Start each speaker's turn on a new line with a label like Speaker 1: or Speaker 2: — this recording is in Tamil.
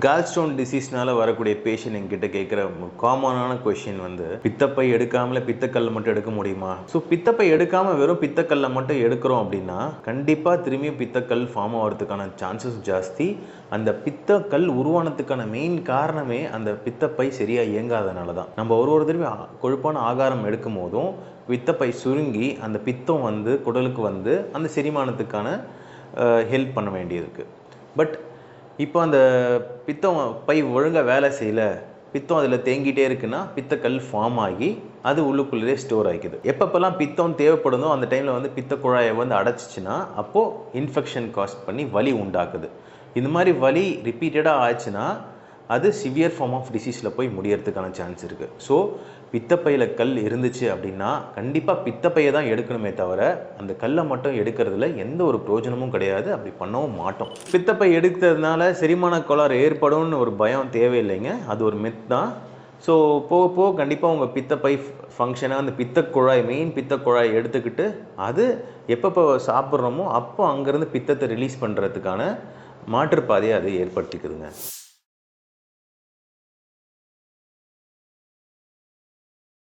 Speaker 1: கால்ஸ்டோன் டிசீஸ்னால வரக்கூடிய பேஷண்ட் என்கிட்ட கேட்குற காமனான கொஷின் வந்து பித்தப்பை எடுக்காமல பித்தக்கல்லை மட்டும் எடுக்க முடியுமா? ஸோ பித்தப்பை எடுக்காமல் வெறும் பித்தக்கல்லை மட்டும் எடுக்கிறோம் அப்படின்னா கண்டிப்பாக திரும்பியும் பித்தக்கல் ஃபார்ம் ஆகிறதுக்கான சான்சஸ் ஜாஸ்தி. அந்த பித்தக்கல் உருவானதுக்கான மெயின் காரணமே அந்த பித்தப்பை சரியாக இயங்காதனால தான். நம்ம ஒரு திரும்பி கொழுப்பான ஆகாரம் எடுக்கும் போதும் பித்தப்பை சுருங்கி அந்த பித்தம் வந்து குடலுக்கு வந்து அந்த செரிமானத்துக்கான ஹெல்ப் பண்ண வேண்டியிருக்கு. பட் இப்போ அந்த பித்தம் பை ஒழுங்காக வேலை செய்யலை, பித்தம் அதில் தேங்கிட்டே இருக்குன்னா பித்தக்கல் ஃபார்ம் ஆகி அது உள்ளுக்குள்ளே ஸ்டோர் ஆகிக்குது. எப்பப்பெல்லாம் பித்தம் தேவைப்படுதோ அந்த டைமில் வந்து பித்த குழாயை வந்து அடைச்சிச்சின்னா அப்போது இன்ஃபெக்ஷன் காஸ்ட் பண்ணி வலி உண்டாக்குது. இந்த மாதிரி வலி ரிப்பீட்டடாக ஆச்சுன்னா அது சிவியர் ஃபார்ம் ஆஃப் டிசீஸில் போய் முடியறதுக்கான சான்ஸ் இருக்குது. ஸோ பித்தப்பையில் கல் இருந்துச்சு அப்படின்னா கண்டிப்பாக பித்தப்பையை தான் எடுக்கணுமே தவிர அந்த கல்லை மட்டும் எடுக்கிறதுல எந்த ஒரு பிரயோஜனமும் கிடையாது. அப்படி பண்ணவும் மாட்டோம். பித்தப்பை எடுக்கிறதுனால செரிமான கோளாறு ஏற்படும்னு ஒரு பயம் தேவையில்லைங்க, அது ஒரு மித் தான். ஸோ போக போக கண்டிப்பாக உங்கள் பித்தப்பை ஃபங்க்ஷனாக அந்த பித்தக்குழாய் மெயின் பித்தக்குழாய் எடுத்துக்கிட்டு அது எப்பப்போ சாப்பிட்றோமோ அப்போ அங்கேருந்து பித்தத்தை ரிலீஸ் பண்ணுறதுக்கான மாற்றுப்பாதையை அது ஏற்படுத்திக்குதுங்க.